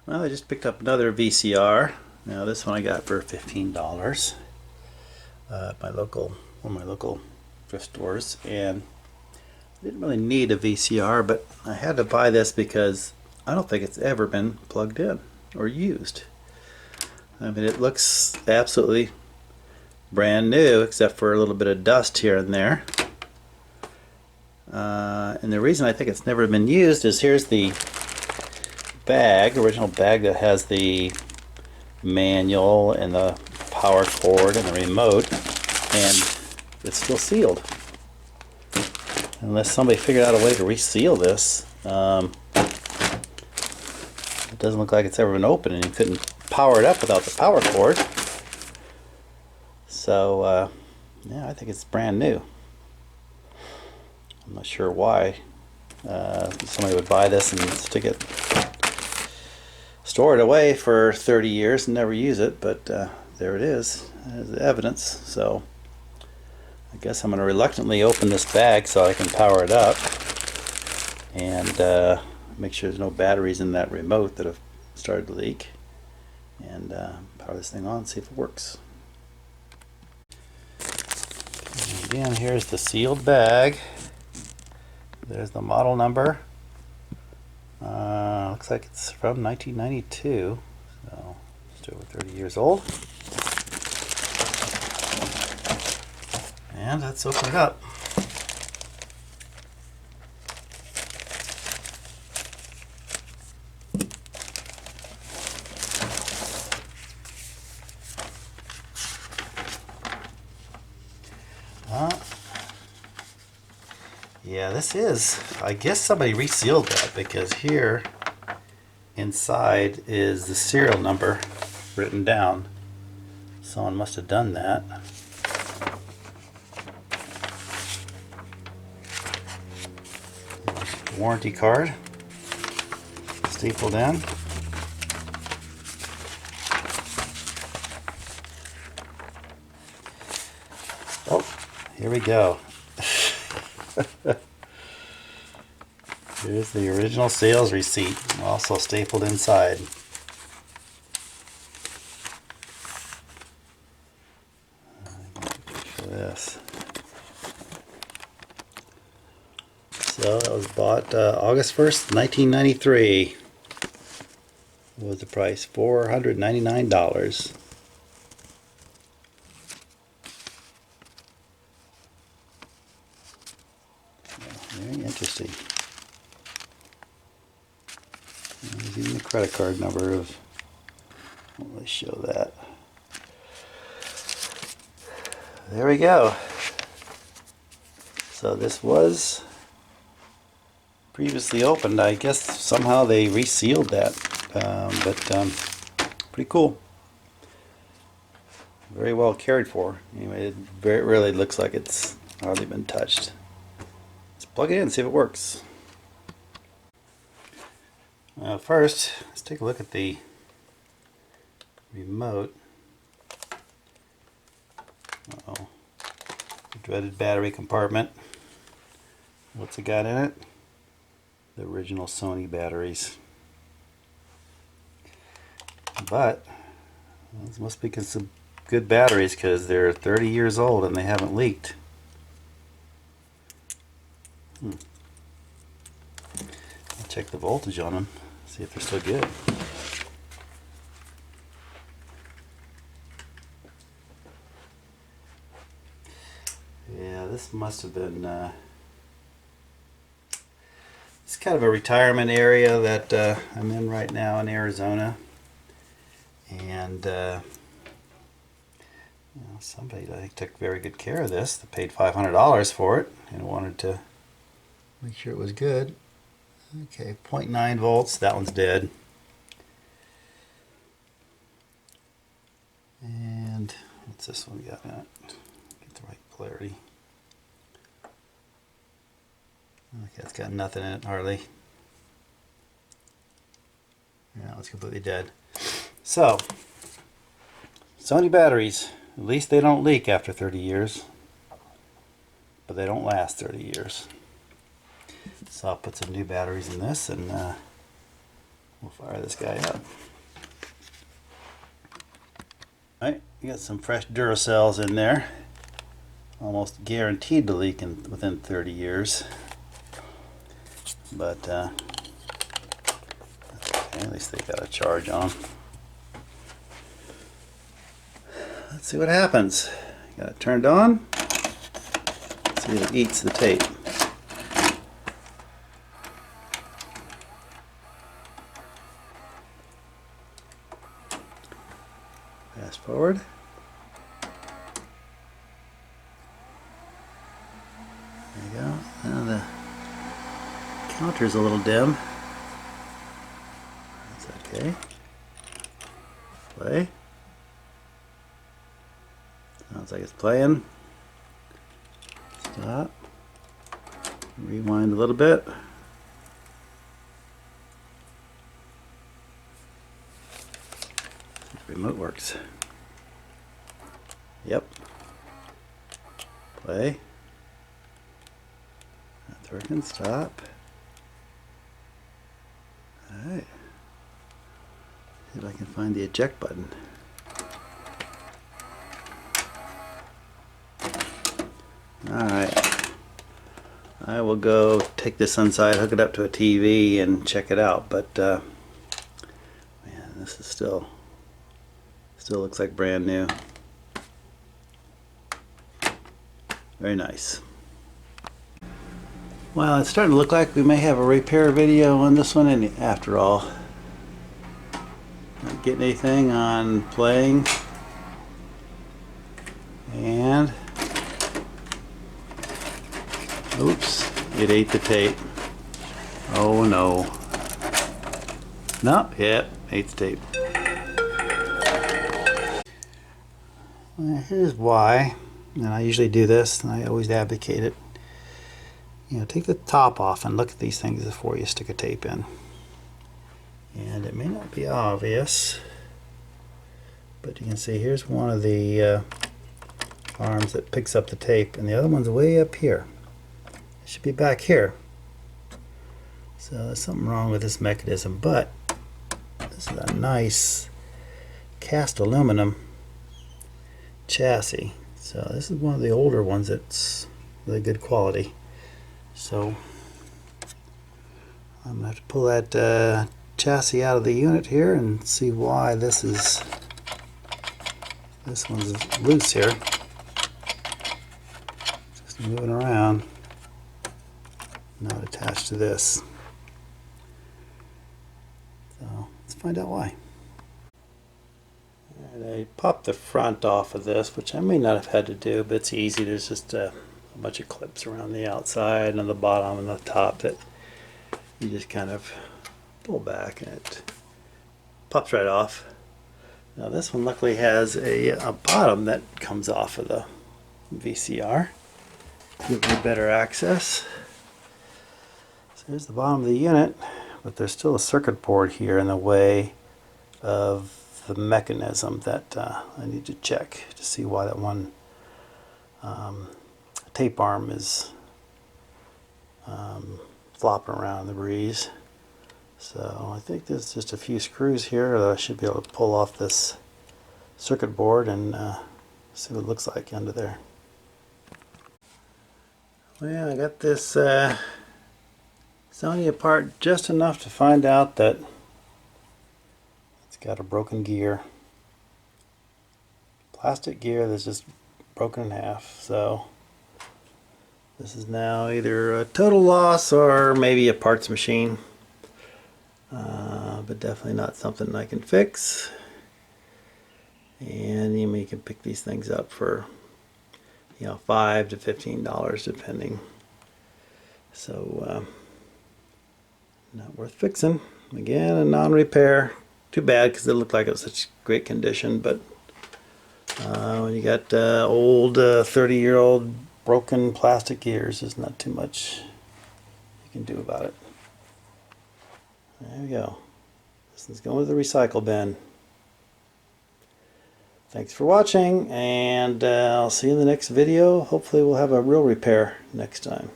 Well, I just picked up another VCR. Now this one I got for $15 at one of my local thrift stores, and I didn't really need a VCR, but I had to buy this because I don't think it's ever been plugged in or used. I mean, it looks absolutely brand new except for a little bit of dust here and there. And the reason I think it's never been used is here's the original bag that has the manual and the power cord and the remote, and it's still sealed. Unless somebody figured out a way to reseal this, it doesn't look like it's ever been opened, and you couldn't power it up without the power cord. So yeah, I think it's brand new. I'm not sure why somebody would buy this and store it away for 30 years and never use it, but there it is as evidence. So I guess I'm going to reluctantly open this bag so I can power it up and make sure there's no batteries in that remote that have started to leak, and power this thing on and see if it works. And again, here's the sealed bag. There's the model number. Looks like it's from 1992, so just over 30 years old. And let's open it up. Yeah, this is, I guess somebody resealed that, because here inside is the serial number written down. Someone must have done that. Warranty card stapled in. Oh, here we go. Here's the original sales receipt, also stapled inside. For this. So that was bought August 1st, 1993. What was the price? $499. Very interesting. There's even the credit card number of, let's show that. There we go. So this was previously opened. I guess somehow they resealed that, but pretty cool. Very well cared for. Anyway, it really looks like it's hardly been touched. Let's plug it in and see if it works. First, let's take a look at the remote. Uh-oh. The dreaded battery compartment. What's it got in it? The original Sony batteries. But those must be some good batteries, because they're 30 years old and they haven't leaked. I'll check the voltage on them, see if they're still good. Yeah, this must have been it's kind of a retirement area that I'm in right now in Arizona, and somebody, I think, took very good care of this. They paid $500 for it and wanted to make sure it was good. Okay, 0.9 volts, that one's dead. And what's this one got in it? Get the right polarity. Okay, it's got nothing in it, hardly. Yeah, it's completely dead. So, Sony batteries, at least they don't leak after 30 years. But they don't last 30 years. So I'll put some new batteries in this, and We'll fire this guy up. Alright, you got some fresh Duracells in there. Almost guaranteed to leak within 30 years. But okay, at least they got a charge on them. Let's see what happens. Got it turned on. Let's see if it eats the tape. Fast forward. There you go. Now the counter's a little dim. That's okay. Play. Sounds like it's playing. Stop. Rewind a little bit. The remote works. Yep. Play. That's working. Stop. Alright. See if I can find the eject button. Alright. I will go take this inside, hook it up to a TV, and check it out. But man, this is still looks like brand new. Very nice. Well, it's starting to look like we may have a repair video on this one after all. Not getting anything on playing. And oops, it ate the tape. Oh no. Nope, yep, ate the tape. Well, here's why. And I usually do this, and I always advocate it. You know, take the top off and look at these things before you stick a tape in. And it may not be obvious, but you can see here's one of the arms that picks up the tape, and the other one's way up here. It should be back here. So there's something wrong with this mechanism, but this is a nice cast aluminum chassis. So this is one of the older ones that's really good quality. So I'm going to have to pull that chassis out of the unit here and see why this one's loose here. Just moving around, not attached to this. So let's find out why. I popped the front off of this, which I may not have had to do, but it's easy. There's just a bunch of clips around the outside and on the bottom and the top that you just kind of pull back and it pops right off. Now this one luckily has a bottom that comes off of the VCR. Give me better access. So here's the bottom of the unit, but there's still a circuit board here in the way of the mechanism that I need to check to see why that one tape arm is flopping around in the breeze. So I think there's just a few screws here that I should be able to pull off this circuit board and see what it looks like under there. Well, I got this Sony apart just enough to find out that it's got a broken gear. Plastic gear that's just broken in half. So this is now either a total loss or maybe a parts machine. But definitely not something I can fix. And you can pick these things up for, you know, $5 to $15 depending. So not worth fixing. Again, a non-repair. Too bad because it looked like it was such great condition, but when you got old 30-year-old broken plastic gears, there's not too much you can do about it. There we go. This is going to the recycle bin. Thanks for watching, and I'll see you in the next video. Hopefully we'll have a real repair next time.